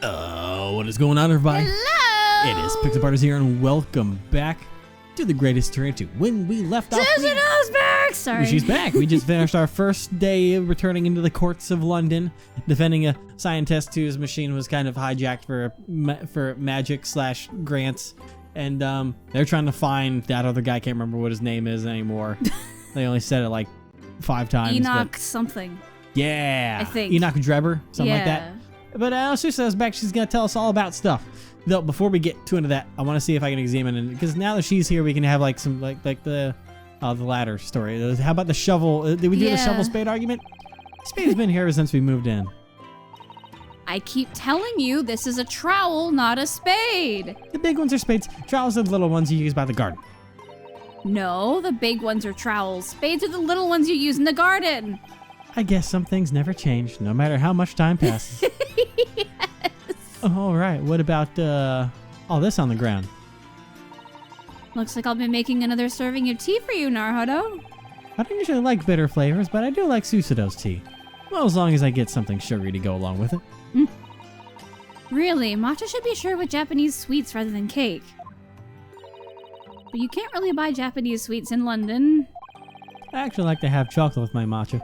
What is going on, everybody? Hello! It is Pixel Partners here, and welcome back to the greatest turn to when we left off. SUSATO'S back! Sorry. She's back. We just finished our first day returning into the courts of London, defending a scientist whose machine was kind of hijacked for magic/grants, and they're trying to find that other guy. I can't remember what his name is anymore. They only said it like 5 times. Enoch something. Yeah. I think. Enoch Drebber, something like that. But SUSATO'S back. She's going to tell us all about stuff. Though, before we get into that, I want to see if I can examine it. Because now that she's here, we can have like some, like the ladder story. How about the shovel? Did we do the shovel spade argument? Spade's been here ever since we moved in. I keep telling you, this is a trowel, not a spade. The big ones are spades. Trowels are the little ones you use by the garden. No, the big ones are trowels. Spades are the little ones you use in the garden. I guess some things never change, no matter how much time passes. Yes. All right, what about all this on the ground? Looks like I'll be making another serving of tea for you, Naruhodo. I don't usually like bitter flavors, but I do like SUSATO'S tea. Well, as long as I get something sugary to go along with it. Really, matcha should be served with Japanese sweets rather than cake. But you can't really buy Japanese sweets in London. I actually like to have chocolate with my matcha.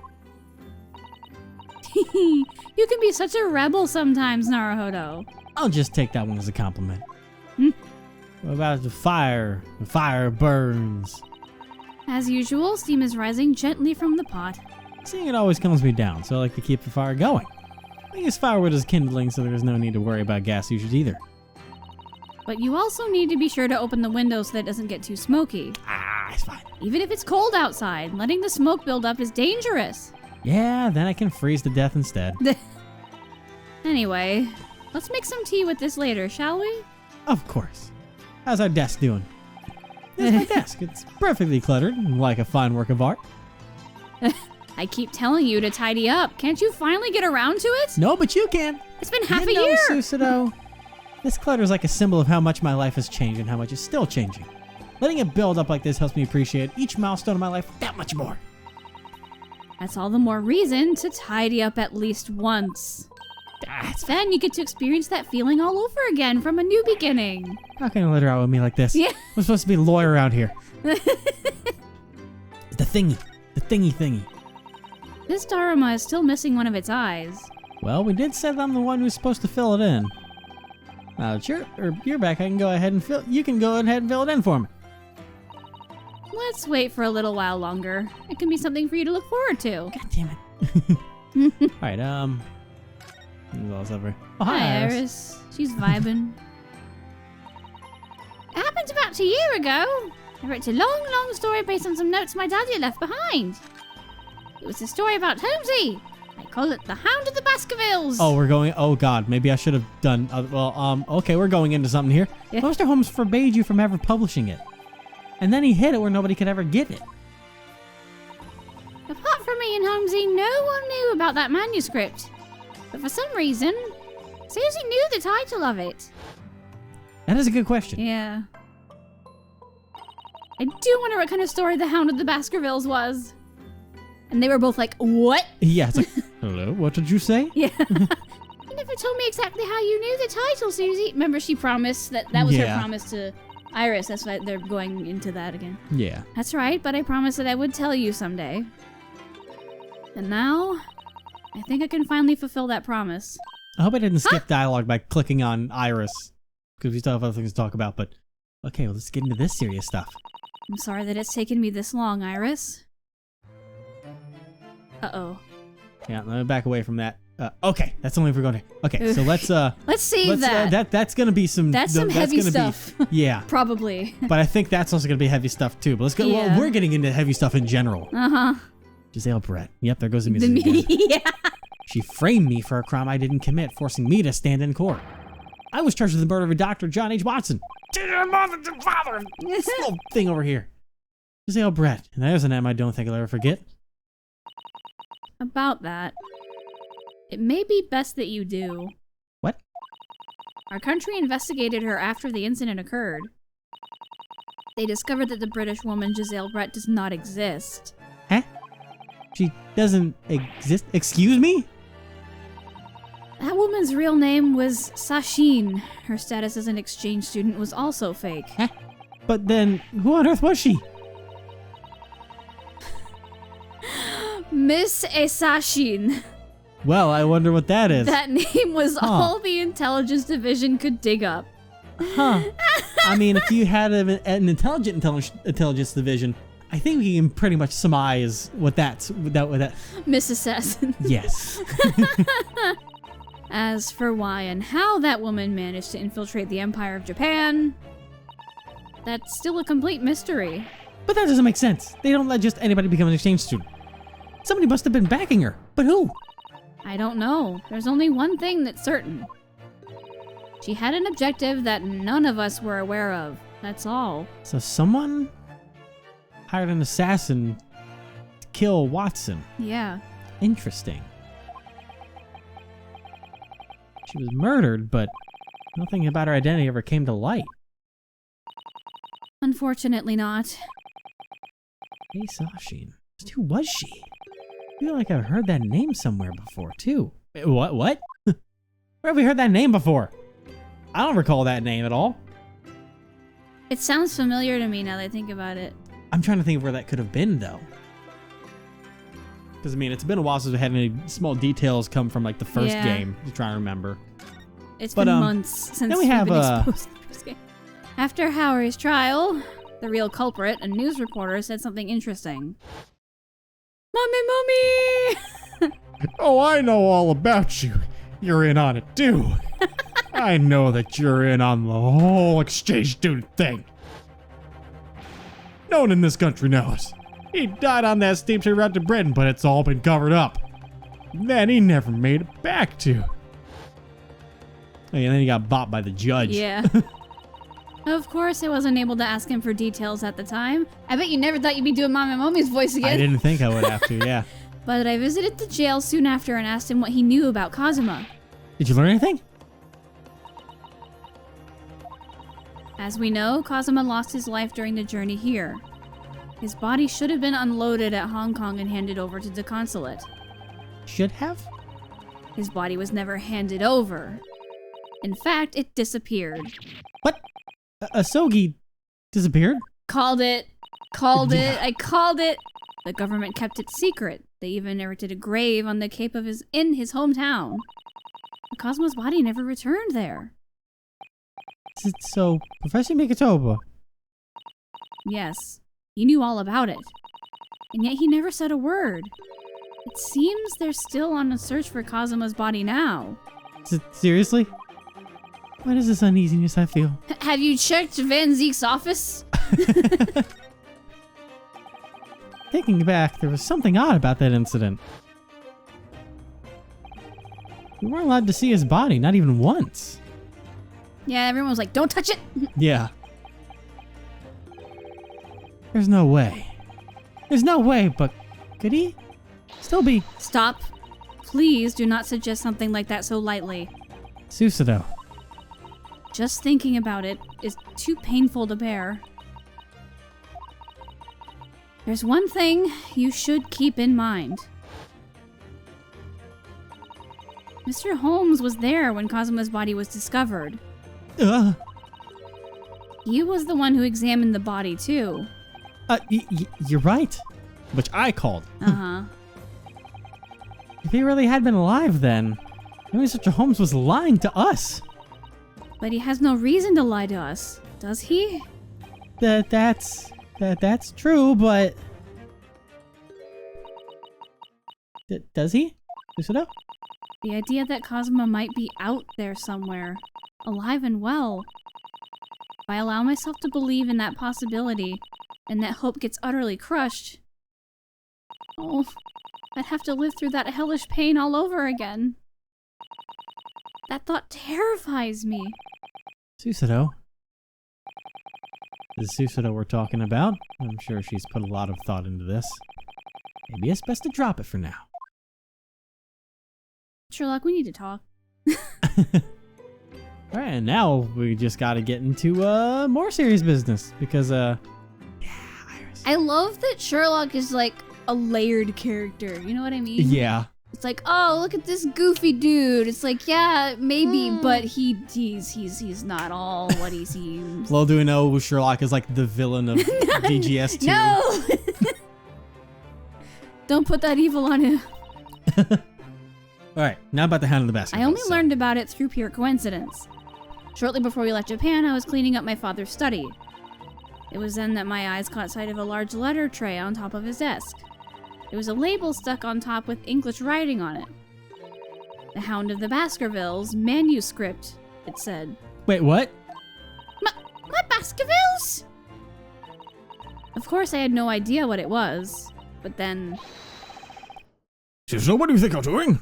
You can be such a rebel sometimes, Naruhodo. I'll just take that one as a compliment. What about the fire? The fire burns. As usual, steam is rising gently from the pot. Seeing it always calms me down, so I like to keep the fire going. I use firewood as kindling, so there's no need to worry about gas usage either. But you also need to be sure to open the window so that it doesn't get too smoky. It's fine. Even if it's cold outside, letting the smoke build up is dangerous. Yeah, then I can freeze to death instead. Anyway, let's make some tea with this later, shall we? Of course. How's our desk doing? It's my desk. It's perfectly cluttered, like a fine work of art. I keep telling you to tidy up. Can't you finally get around to it? No, but you can. It's been half a You know, year. SUSATO, this clutter is like a symbol of how much my life has changed and how much is still changing. Letting it build up like this helps me appreciate each milestone of my life that much more. That's all the more reason to tidy up at least once. Then you get to experience that feeling all over again from a new beginning. How can you let her out with me like this? Yeah. I'm supposed to be a lawyer around here. The thingy. This Dharma is still missing one of its eyes. Well, we did say I'm the one who's supposed to fill it in. Now that you're back, I can go ahead and you can go ahead and fill it in for me. Let's wait for a little while longer. It can be something for you to look forward to. God damn it. Alright, who else over? Oh, Hi, Iris. She's vibing. It happened about a year ago. I wrote a long story based on some notes my daddy left behind. It was a story about Holmesy. I call it The Hound of the Baskervilles. Oh god, maybe I should have done, okay, we're going into something here. Yeah. Mr. Holmes forbade you from ever publishing it. And then he hid it where nobody could ever get it. Apart from me and Holmesy, no one knew about that manuscript. But for some reason, Susie knew the title of it. That is a good question. Yeah. I do wonder what kind of story The Hound of the Baskervilles was. And they were both like, what? Yeah, it's like, hello, what did you say? Yeah. You never told me exactly how you knew the title, Susie. Remember, she promised that was her promise to Iris. That's why they're going into that again. Yeah. That's right, but I promised that I would tell you someday. And now, I think I can finally fulfill that promise. I hope I didn't skip dialogue by clicking on Iris, because we still have other things to talk about, but okay, well, let's get into this serious stuff. I'm sorry that it's taken me this long, Iris. Uh-oh. Yeah, let me back away from that. Okay, that's only if we're going to... Okay, so let's save that. That's going to be some... That's some heavy stuff. Yeah. Probably. But I think that's also going to be heavy stuff, too. But let's go... Yeah. Well, we're getting into heavy stuff in general. Uh-huh. Giselle Brett. Yep, there goes the music again. Yeah. She framed me for a crime I didn't commit, forcing me to stand in court. I was charged with the murder of a Dr. John H. Watson. Father! This little thing over here. Giselle Brett. And there's a name I don't think I'll ever forget. About that, it may be best that you do. What? Our country investigated her after the incident occurred. They discovered that the British woman Giselle Brett does not exist. Huh? She doesn't exist? Excuse me? That woman's real name was Sasheen. Her status as an exchange student was also fake. Huh? But then, who on earth was she? Miss Sasheen. Well, I wonder what that is. That name was all the intelligence division could dig up. Huh. I mean, if you had an intelligence division, I think we can pretty much surmise what that. Miss Assassin. Yes. As for why and how that woman managed to infiltrate the Empire of Japan, that's still a complete mystery. But that doesn't make sense. They don't let just anybody become an exchange student. Somebody must have been backing her. But who? I don't know. There's only one thing that's certain. She had an objective that none of us were aware of. That's all. So someone hired an assassin to kill Watson. Yeah. Interesting. She was murdered, but nothing about her identity ever came to light. Unfortunately not. Hey, Sasheen. Who was she? I feel like I've heard that name somewhere before, too. What? Where have we heard that name before? I don't recall that name at all. It sounds familiar to me now that I think about it. I'm trying to think of where that could have been, though. Because, I mean, it's been a while since we had any small details come from, like, the first game. To try and remember. It's been months since we've been exposed to the first game. After Howard's trial, the real culprit, a news reporter, said something interesting. Mommy! Oh, I know all about you. You're in on it, too. I know that you're in on the whole exchange student thing. No one in this country knows. He died on that steamship route to Britain, but it's all been covered up. Then he never made it back to. Oh, and then he got bought by the judge. Yeah. Of course, I wasn't able to ask him for details at the time. I bet you never thought you'd be doing Mom and Mommy's voice again. I didn't think I would have to, yeah. But I visited the jail soon after and asked him what he knew about Kazuma. Did you learn anything? As we know, Kazuma lost his life during the journey here. His body should have been unloaded at Hong Kong and handed over to the consulate. Should have? His body was never handed over. In fact, it disappeared. What? Asogi disappeared? Called it. I called it. The government kept it secret. They even erected a grave on the cape of his hometown. Kazuma's body never returned there. So, Professor Mikitoba. Yes, he knew all about it. And yet he never said a word. It seems they're still on a search for Kazuma's body now. Seriously? Why does this uneasiness I feel? Have you checked Van Zeek's office? Thinking back, there was something odd about that incident. We weren't allowed to see his body, not even once. Yeah, everyone was like, don't touch it! Yeah. There's no way. There's no way, but could he still be... Stop. Please do not suggest something like that so lightly. Susato. Just thinking about it is too painful to bear. There's one thing you should keep in mind. Mr. Holmes was there when Kazuma's body was discovered. He was the one who examined the body, too. You're right. Which I called. Uh-huh. If he really had been alive then, maybe Mr. Holmes was lying to us. But he has no reason to lie to us, does he? That's true, but... does he? Susato? The idea that Kazuma might be out there somewhere, alive and well. If I allow myself to believe in that possibility, and that hope gets utterly crushed, oh, I'd have to live through that hellish pain all over again. That thought terrifies me. Susato? This is Susato we're talking about. I'm sure she's put a lot of thought into this. Maybe it's best to drop it for now. Sherlock, we need to talk. Alright, and now we just gotta get into more serious business. Because, yeah, Iris. I love that Sherlock is like a layered character. You know what I mean? Yeah. It's like, oh, look at this goofy dude. It's like, yeah, maybe, but he's not all what he seems. Well, do we know Sherlock is like the villain of DGS2? No! Don't put that evil on him. Alright, now about the Hound of the Baskervilles. I only learned about it through pure coincidence. Shortly before we left Japan, I was cleaning up my father's study. It was then that my eyes caught sight of a large letter tray on top of his desk. There was a label stuck on top with English writing on it. The Hound of the Baskervilles, manuscript, it said. Wait, what? My Baskervilles? Of course, I had no idea what it was, but then... So what do you think I'm doing?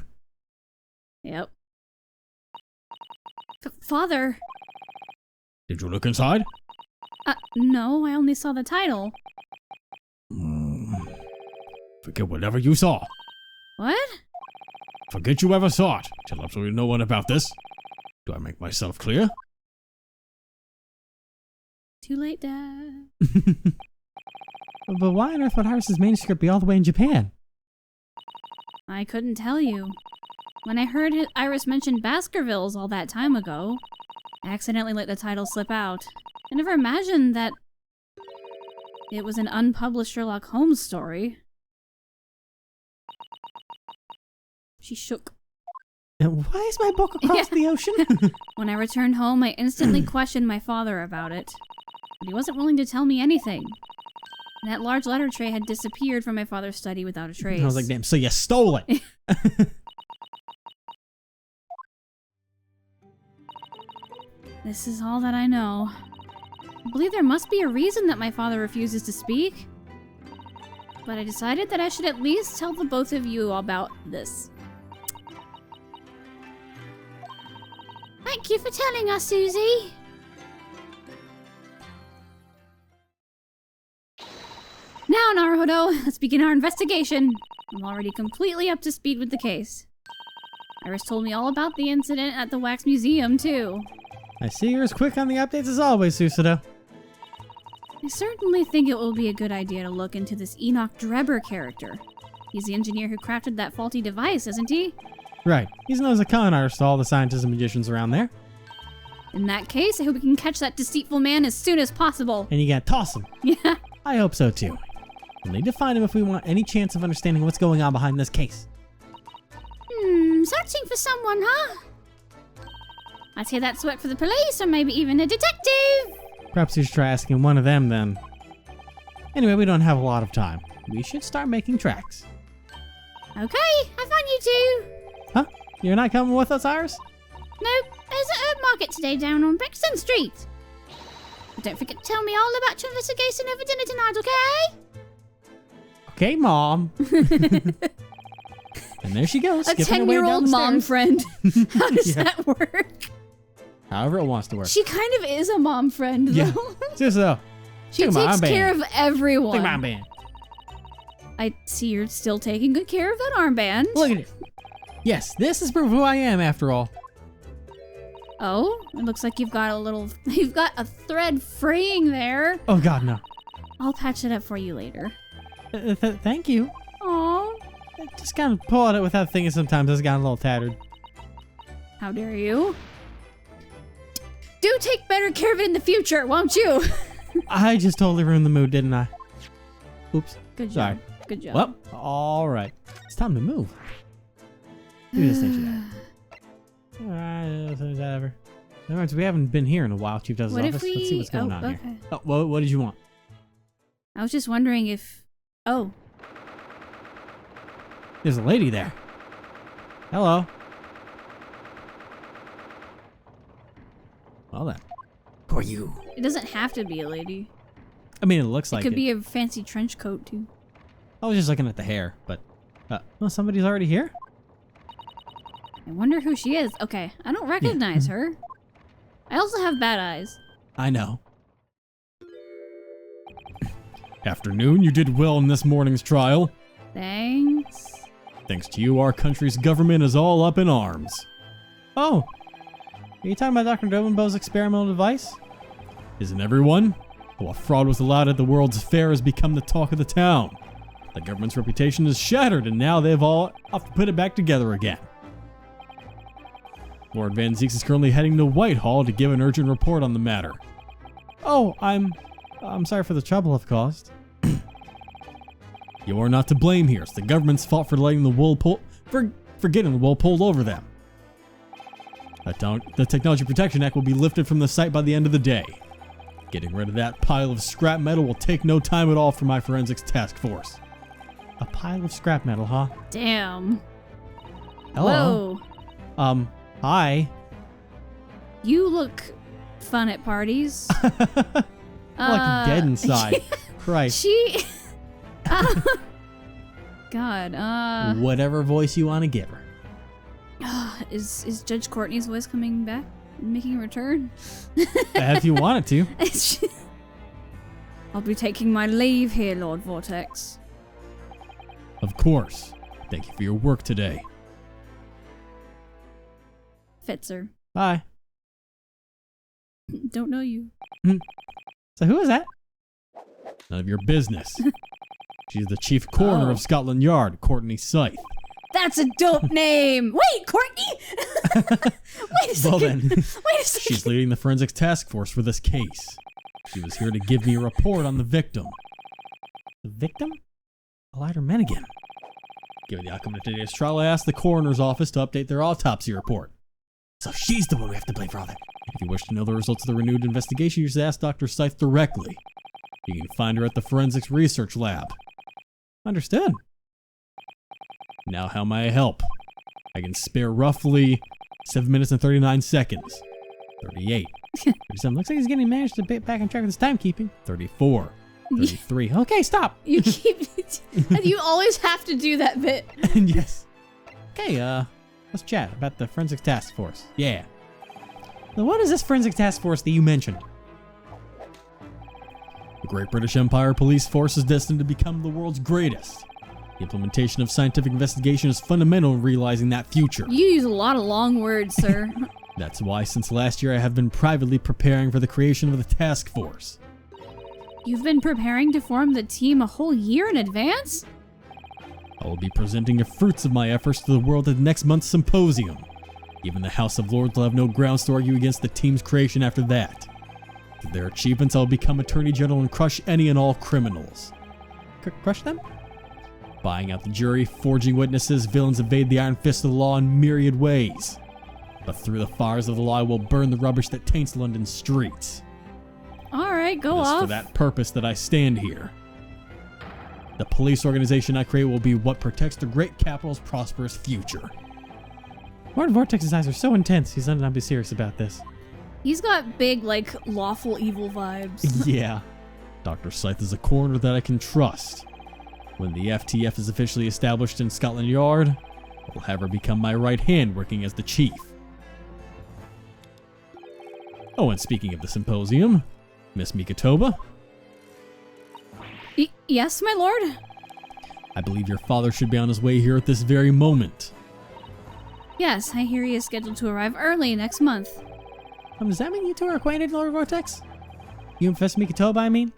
Yep. Father. Did you look inside? No, I only saw the title. Forget whatever you saw. What? Forget you ever saw it. Tell absolutely no one about this. Do I make myself clear? Too late, Dad. But why on earth would Iris's manuscript be all the way in Japan? I couldn't tell you. When I heard Iris mention Baskervilles all that time ago, I accidentally let the title slip out. I never imagined that it was an unpublished Sherlock Holmes story. She shook. Why is my book across the ocean? When I returned home, I instantly questioned my father about it. But he wasn't willing to tell me anything. And that large letter tray had disappeared from my father's study without a trace. I was like, damn, so you stole it. This is all that I know. I believe there must be a reason that my father refuses to speak. But I decided that I should at least tell the both of you about this. Thank you for telling us, Susie. Now, Naruhodo, let's begin our investigation. I'm already completely up to speed with the case. Iris told me all about the incident at the Wax Museum, too. I see you're as quick on the updates as always, Susato. I certainly think it will be a good idea to look into this Enoch Drebber character. He's the engineer who crafted that faulty device, isn't he? Right. He's known as a con artist to all the scientists and magicians around there. In that case, I hope we can catch that deceitful man as soon as possible. And you gotta toss him. Yeah. I hope so, too. We'll need to find him if we want any chance of understanding what's going on behind this case. Searching for someone, huh? I'd say that's work for the police, or maybe even a detective. Perhaps you should try asking one of them, then. Anyway, we don't have a lot of time. We should start making tracks. Okay, have fun, you two. Huh? You're not coming with us, Iris? Nope, there's a herb market today down on Brixton Street. But don't forget to tell me all about your investigation over dinner tonight, okay? Okay, Mom. And there she goes. A 10-year-old mom friend. How does that work? However it wants to work. She kind of is a mom friend, though. Yeah. Just so. She takes care of everyone. Take my armband. I see you're still taking good care of that armband. Look at it. Yes, this is proof of who I am, after all. Oh, it looks like you've got a thread fraying there. Oh God, no. I'll patch it up for you later. Thank you. Aw. Just kind of pull at it without thinking sometimes it's gotten a little tattered. How dare you? Do take better care of it in the future, won't you? I just totally ruined the mood, didn't I? Oops. Good job. Sorry. Good job. Well, alright. It's time to move. Do this, ain't you? Alright, whatever. Alright, so we haven't been here in a while, Chief Does' What office. if we... Let's see what's going on okay. here. Oh, what did you want? I was just wondering if... Oh. There's a lady there. Hello. Well then. Who are you? It doesn't have to be a lady. I mean, it looks like It could be a fancy trench coat, too. I was just looking at the hair, but... well, somebody's already here? I wonder who she is. Okay, I don't recognize her. I also have bad eyes. I know. Afternoon, you did well in this morning's trial. Thanks. Thanks to you, our country's government is all up in arms. Oh! Are you talking about Dr. Dobenbow's experimental device? Isn't everyone? Though a fraud was allowed at the World's Fair has become the talk of the town. The government's reputation is shattered, and now they've all have to put it back together again. Lord Van Zeeks is currently heading to Whitehall to give an urgent report on the matter. Oh, I'm sorry for the trouble I've caused. You are not to blame here. It's the government's fault for letting the wool pull for getting the wool pulled over them. The Technology Protection Act will be lifted from the site by the end of the day. Getting rid of that pile of scrap metal will take no time at all for my forensics task force. A pile of scrap metal, huh? Damn. Hello. Whoa. Hi. You look fun at parties. Like dead inside. Christ. She... God, Whatever voice you want to give her. Is Judge Courtney's voice coming back? Making a return? If you want it to. I'll be taking my leave here, Lord Vortex. Of course. Thank you for your work today. Fitzer. Bye. Don't know you. So who is that? None of your business. She's the chief coroner of Scotland Yard, Courtney Scythe. That's a dope name! Wait, Courtney? Wait a second. Well then, Wait a second. she's leading the forensics task force for this case. She was here to give me a report on the victim. The victim? Elider Mennigan. Given the outcome of today's trial, I asked the coroner's office to update their autopsy report. So she's the one we have to blame for all that. If you wish to know the results of the renewed investigation, you should ask Dr. Scythe directly. You can find her at the Forensics Research Lab. Understood. Now how may I help? I can spare roughly 7 minutes and 39 seconds. 38. 37. Looks like he's getting managed to get back on track with his timekeeping. 34. 33. Okay, stop. You keep... and you always have to do that bit. And yes. Okay, let's chat about the Forensics Task Force. Yeah. Now, what is this Forensics Task Force that you mentioned? The Great British Empire Police Force is destined to become the world's greatest. The implementation of scientific investigation is fundamental in realizing that future. You use a lot of long words, sir. That's why since last year I have been privately preparing for the creation of the task force. You've been preparing to form the team a whole year in advance? I will be presenting the fruits of my efforts to the world at next month's symposium. Even the House of Lords will have no grounds to argue against the team's creation after that. Through their achievements, I will become Attorney General and crush any and all criminals. Crush them? Buying out the jury, forging witnesses, villains evade the iron fist of the law in myriad ways. But through the fires of the law, I will burn the rubbish that taints London's streets. Alright, go It is off. for that purpose that I stand here. The police organization I create will be what protects the great capital's prosperous future. Lord Vortex's eyes are so intense, he's not be serious about this. He's got big, like, lawful evil vibes. Yeah. Dr. Scythe is a coroner that I can trust. When the FTF is officially established in Scotland Yard, I will have her become my right hand working as the chief. Oh, and speaking of the symposium, Miss Mikatoba, Yes, my lord? I believe your father should be on his way here at this very moment. Yes, I hear he is scheduled to arrive early next month. Does that mean you two are acquainted, Lord Vortex? You and Professor Mikatoba, I mean?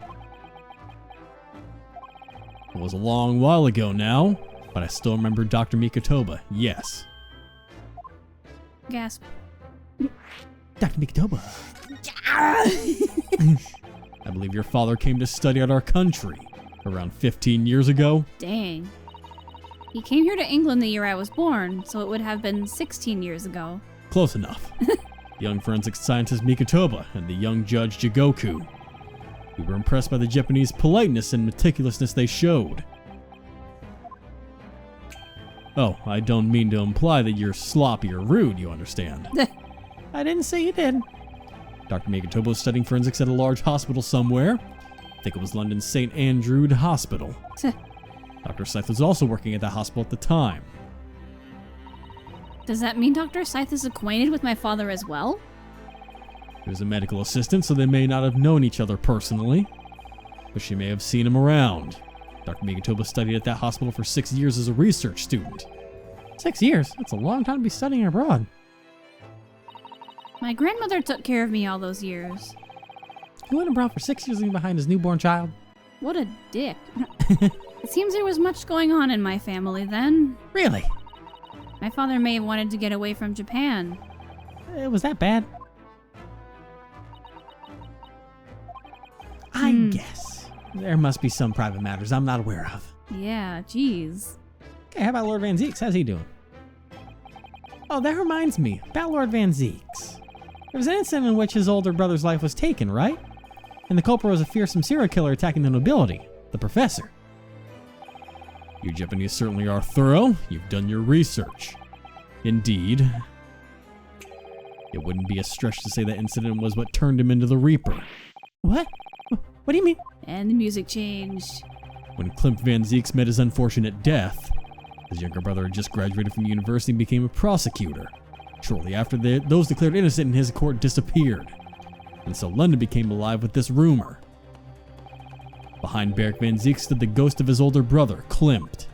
It was a long while ago now, but I still remember Dr. Mikatoba, yes. Gasp. Dr. Mikatoba. I believe your father came to study at our country around 15 years ago. Dang. He came here to England the year I was born, so it would have been 16 years ago. Close enough. Young forensic scientist Mikatoba and the young judge Jigoku. We were impressed by the Japanese politeness and meticulousness they showed. Oh, I don't mean to imply that you're sloppy or rude, you understand. I didn't say you did. Dr. Mikatoba was studying forensics at a large hospital somewhere. I think it was London's St. Andrew Hospital. Dr. Scythe was also working at that hospital at the time. Does that mean Dr. Scythe is acquainted with my father as well? He was a medical assistant, so they may not have known each other personally, but she may have seen him around. Dr. Mikatoba studied at that hospital for 6 years as a research student. 6 years? That's a long time to be studying abroad. My grandmother took care of me all those years. He went abroad for 6 years leaving behind his newborn child. What a dick. It seems there was much going on in my family then. Really? My father may have wanted to get away from Japan. Was that bad? I guess. There must be some private matters I'm not aware of. Yeah, geez. Okay, how about Lord Van Zeeks? How's he doing? Oh, that reminds me. About Lord Van Zeeks. There was an incident in which his older brother's life was taken, right? And the culprit was a fearsome serial killer attacking the nobility, the professor. You Japanese certainly are thorough. You've done your research. Indeed. It wouldn't be a stretch to say that incident was what turned him into the Reaper. What? What do you mean? And the music changed. When Klimt Van Zeeks met his unfortunate death, his younger brother had just graduated from university and became a prosecutor. Shortly after those declared innocent in his court disappeared. And so London became alive with this rumor. Behind Beric Van Zeeks stood the ghost of his older brother, Klimt.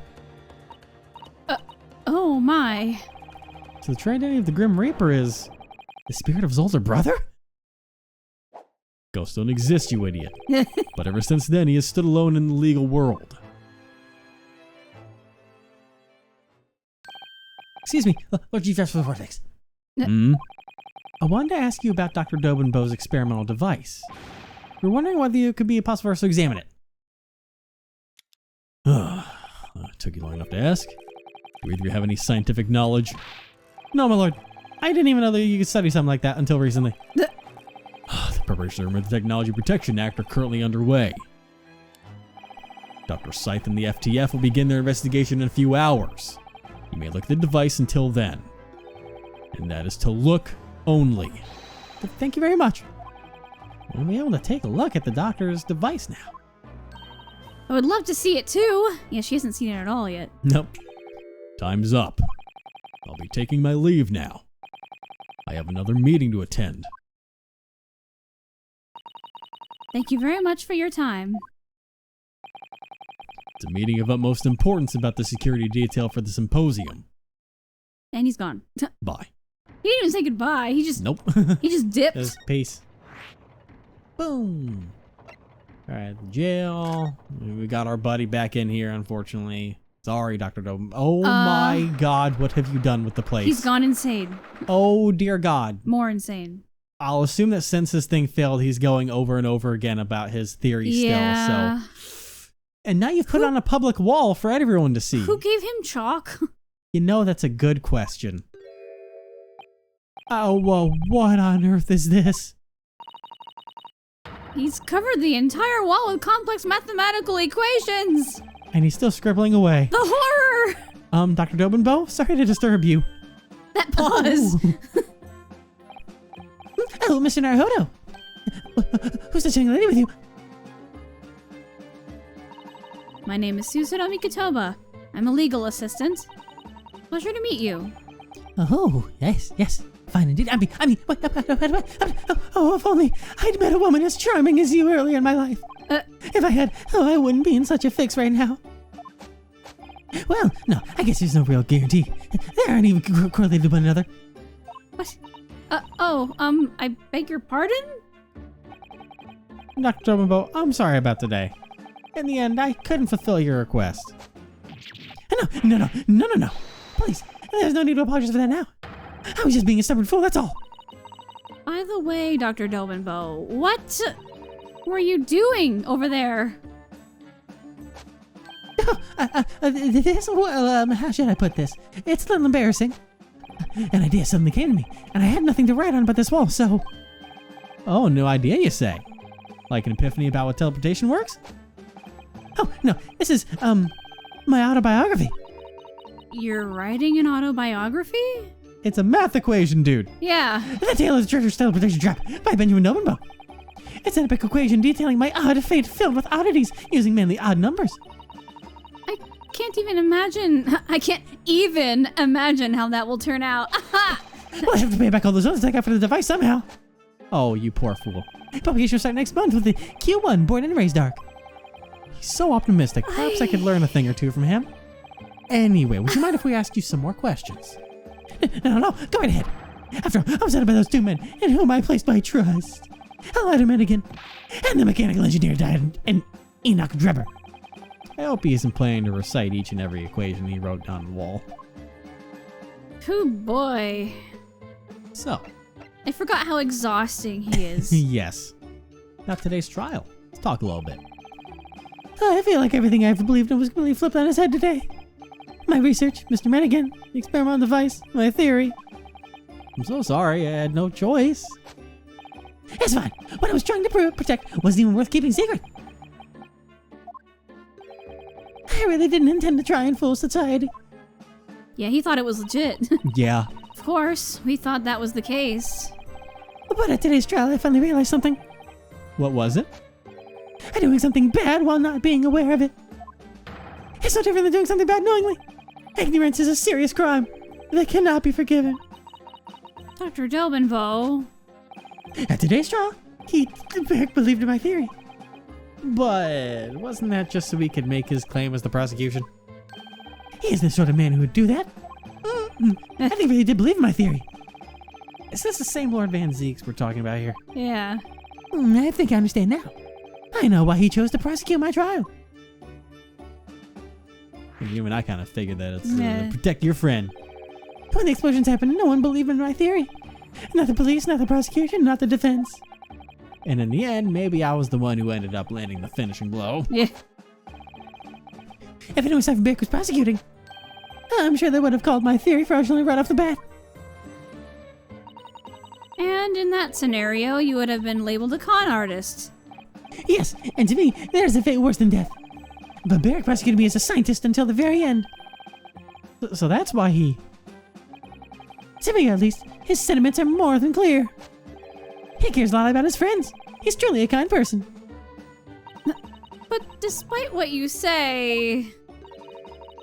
Oh my. So the true identity of the Grim Reaper is the spirit of his older brother? Ghosts don't exist, you idiot. But ever since then, he has stood alone in the legal world. Excuse me, Lord Chief Justice for the Vortex. I wanted to ask you about Dr. Dobinbo's experimental device. We were wondering whether it could be possible for us to examine it. Took you long enough to ask. Do either of you have any scientific knowledge? No, my lord. I didn't even know that you could study something like that until recently. The preparations for the Technology Protection Act are currently underway. Dr. Scythe and the FTF will begin their investigation in a few hours. You may look at the device until then. And that is to look only. Thank you very much. We'll be able to take a look at the doctor's device now. I would love to see it too. Yeah, she hasn't seen it at all yet. Nope. Time's up. I'll be taking my leave now. I have another meeting to attend. Thank you very much for your time. It's a meeting of utmost importance about the security detail for the symposium. And he's gone. Bye. He didn't even say goodbye. He just Nope. he just dipped. Just peace. Boom. Alright, jail. We got our buddy back in here, unfortunately. Sorry, Dr. Dobin. Oh my god, what have you done with the place? He's gone insane. Oh dear god. More insane. I'll assume that since this thing failed, he's going over and over again about his theory still, so. And now you've put on a public wall for everyone to see. Who gave him chalk? You know, that's a good question. Oh, well, what on earth is this? He's covered the entire wall with complex mathematical equations. And he's still scribbling away. The horror! Dr. Dobinbo, sorry to disturb you. That pause. Oh, Mr. Naruhodo. Who's the young lady with you? My name is Susato Mikotoba. I'm a legal assistant. Pleasure to meet you. Oh, yes. Fine indeed. What? Oh, if only I'd met a woman as charming as you earlier in my life. If I had, I wouldn't be in such a fix right now. Well, no, I guess there's no real guarantee. They aren't even correlated to one another. What? I beg your pardon? Dr. Dobinbo, I'm sorry about today. In the end, I couldn't fulfill your request. No. Please, there's no need to apologize for that now. I was just being a stubborn fool, that's all. By the way, Dr. Dobinbo, what were you doing over there? How should I put this? It's a little embarrassing. An idea suddenly came to me, and I had nothing to write on but this wall, so... Oh, no idea, you say? Like an epiphany about what teleportation works? Oh, no, this is, my autobiography. You're writing an autobiography? It's a math equation, dude. Yeah. The Tale of the Treacherous Teleportation Trap by Benjamin Dobinbo. It's an epic equation detailing my odd fate filled with oddities using mainly odd numbers. I can't even imagine how that will turn out. Well, I have to pay back all those loans I got for the device somehow. Oh, you poor fool. Publication will start next month with the Q1 Born and Raised arc. He's so optimistic. Perhaps I could learn a thing or two from him. Anyway, would you mind if we asked you some more questions? No, go right ahead. After all, I was by those two men in whom I placed my trust. Elijah Madigan and the mechanical engineer died, and Enoch Drebber. I hope he isn't planning to recite each and every equation he wrote on the wall. Oh boy. So, I forgot how exhausting he is. yes. Not today's trial. Let's talk a little bit. I feel like everything I ever believed in was completely flipped on its head today. My research, Mr. Mennigan, the experimental device, my theory. I'm so sorry, I had no choice. It's fine. What I was trying to protect wasn't even worth keeping secret. I really didn't intend to try and fool society. Yeah, he thought it was legit. Yeah. Of course, we thought that was the case. But at today's trial, I finally realized something. What was it? I'm doing something bad while not being aware of it. It's no different than doing something bad knowingly. Ignorance is a serious crime that cannot be forgiven. Dr. Delbenbow. At today's trial, Barrick believed in my theory. But wasn't that just so he could make his claim as the prosecution? He is the sort of man who would do that. I think he really did believe in my theory. Is this the same Lord Van Zeeks we're talking about here? Yeah. I think I understand now. I know why he chose to prosecute my trial. You and I kind of figured that it's Yeah. to protect your friend. When the explosions happened, no one believed in my theory. Not the police, not the prosecution, not the defense. And in the end, maybe I was the one who ended up landing the finishing blow. Yeah. If anyone aside from Barrick was prosecuting, I'm sure they would have called my theory fraudulent right off the bat. And in that scenario, you would have been labeled a con artist. Yes, and to me, there's a fate worse than death. But Barrick prosecuted me as a scientist until the very end. So that's why he... To me, at least, his sentiments are more than clear. He cares a lot about his friends. He's truly a kind person. But despite what you say,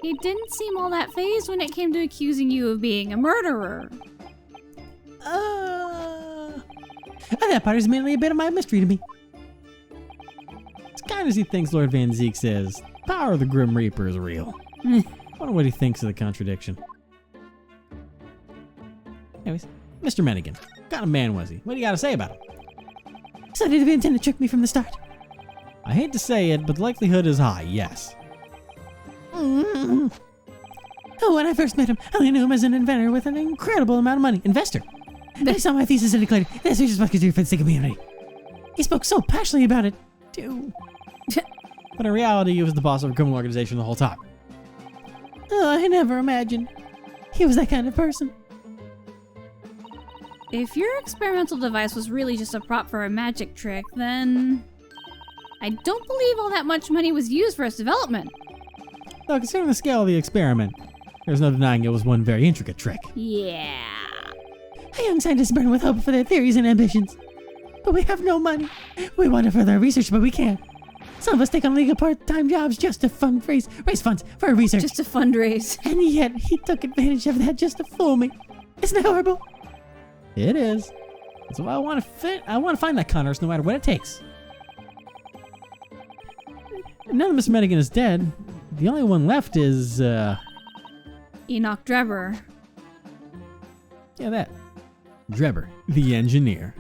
he didn't seem all that fazed when it came to accusing you of being a murderer. That part is mainly a bit of my mystery to me. As kind as he thinks Lord Van Zeeks is, the power of the Grim Reaper is real. Wonder what he thinks of the contradiction. Anyways, Mr. Mennigan, what kind of man was he? What do you got to say about him? So did he intend to trick me from the start? I hate to say it, but the likelihood is high, yes. Oh, when I first met him, I only knew him as an inventor with an incredible amount of money. Investor. I saw my thesis and declared, this research must continue for the sake of humanity. He spoke so passionately about it, too. But in reality, he was the boss of a criminal organization the whole time. Oh, I never imagined he was that kind of person. If your experimental device was really just a prop for a magic trick, then I don't believe all that much money was used for its development. Though considering the scale of the experiment, there's no denying it was one very intricate trick. Yeah. A young scientists burn with hope for their theories and ambitions. But we have no money. We want to further our research, but we can't. Some of us take on legal part-time jobs just to raise funds for our research. Just to fundraise. And yet, he took advantage of that just to fool me. Isn't that horrible? It is. That's why I want to find that con artist no matter what it takes. Now that Mr. Mennigan is dead, the only one left is, Enoch Drebber. yeah, that. Drebber, the engineer.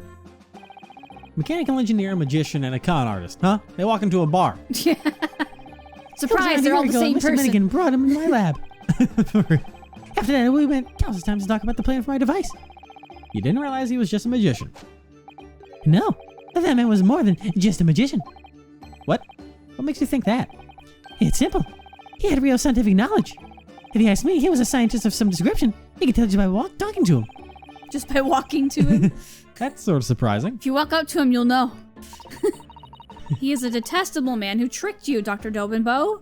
Mechanical engineer, magician, and a con artist, huh? They walk into a bar. Yeah. Surprise, they're all the same Mr. person. Mennigan brought him into my lab. After that, we went countless times to talk about the plan for my device. You didn't realize he was just a magician. No, that man was more than just a magician. What? What makes you think that? It's simple. He had real scientific knowledge. If you ask me, he was a scientist of some description. You can tell just by talking to him. Just by walking to him. That's sort of surprising. If you walk up to him, you'll know. He is a detestable man who tricked you, Dr. Delbenbow.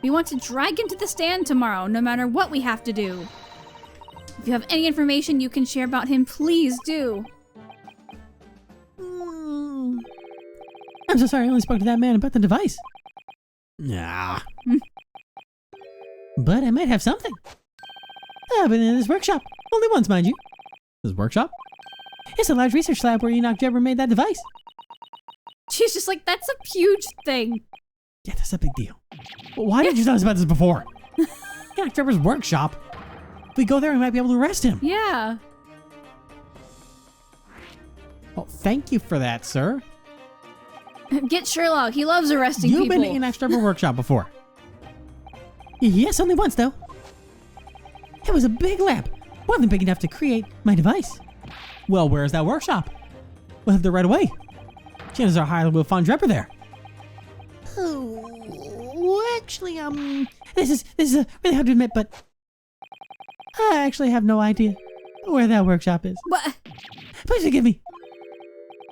We want to drag him to the stand tomorrow, no matter what we have to do. If you have any information you can share about him, please do. I'm so sorry I only spoke to that man about the device. Nah. But I might have something. I've been in this workshop. Only once, mind you. His workshop? It's a large research lab where Enoch Drebber made that device. She's just like, that's a huge thing. Yeah, that's a big deal. Well, why didn't you tell us about this before? Enoch Drebber's workshop. If we go there, we might be able to arrest him. Yeah. Well, thank you for that, sir. Get Sherlock. He loves arresting You've people. been in Extra Workshop before. Yes, only once, though. It was a big lab. More than big enough to create my device. Well, where's that workshop? We'll head there right away. Chances are high we'll find Draper there. Oh, actually, this is really hard to admit, but I actually have no idea where that workshop is. What? Please forgive me.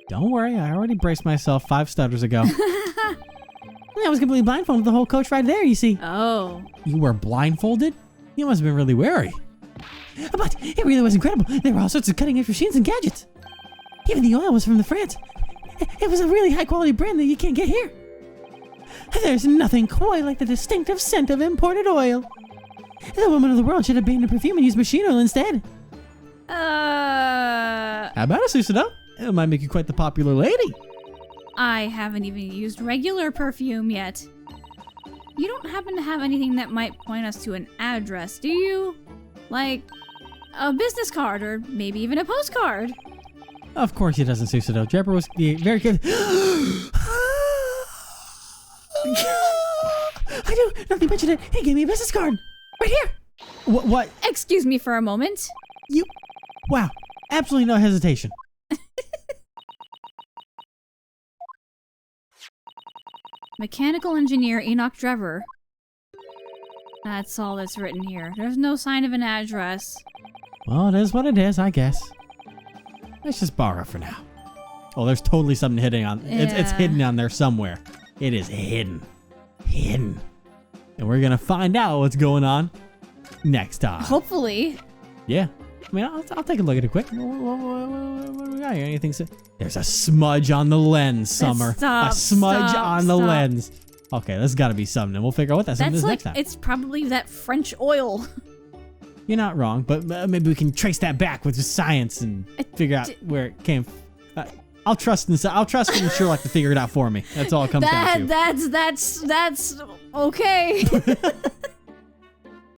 Don't worry, I already braced myself 5 stutters ago. I was completely blindfolded the whole coach ride there, you see. Oh. You were blindfolded? You must have been really wary. But it really was incredible. There were all sorts of cutting-edge machines and gadgets. Even the oil was from France. It was a really high-quality brand that you can't get here. There's nothing quite like the distinctive scent of imported oil. The woman of the world should abandon perfume and use machine oil instead. How about it, Susato? It might make you quite the popular lady. I haven't even used regular perfume yet. You don't happen to have anything that might point us to an address, do you? Like a business card or maybe even a postcard? Of course he doesn't, Susato. Draper was very good. I do. Now that you mentioned it, he gave me a business card. Right here. What? Excuse me for a moment. You? Wow. Absolutely no hesitation. Mechanical engineer Enoch Drever. That's all that's written here. There's no sign of an address. Well, it is what it is, I guess. Let's just borrow for now. Oh, there's totally something hidden on. It's Yeah. hidden on there somewhere. It is hidden. Hidden. And we're gonna find out what's going on next time. Hopefully. Yeah. I mean, I'll take a look at it quick. What do we got here? Anything? There's a smudge on the lens, Summer. Stop, a smudge stop, on the stop. lens. Okay, there's got to be something, and we'll figure out what that something That's is like, next time. it's probably that French oil. You're not wrong, but maybe we can trace that back with just science and figure out where it came. I'll trust in Sherlock to figure it out for me. That's all it comes down to. That's okay.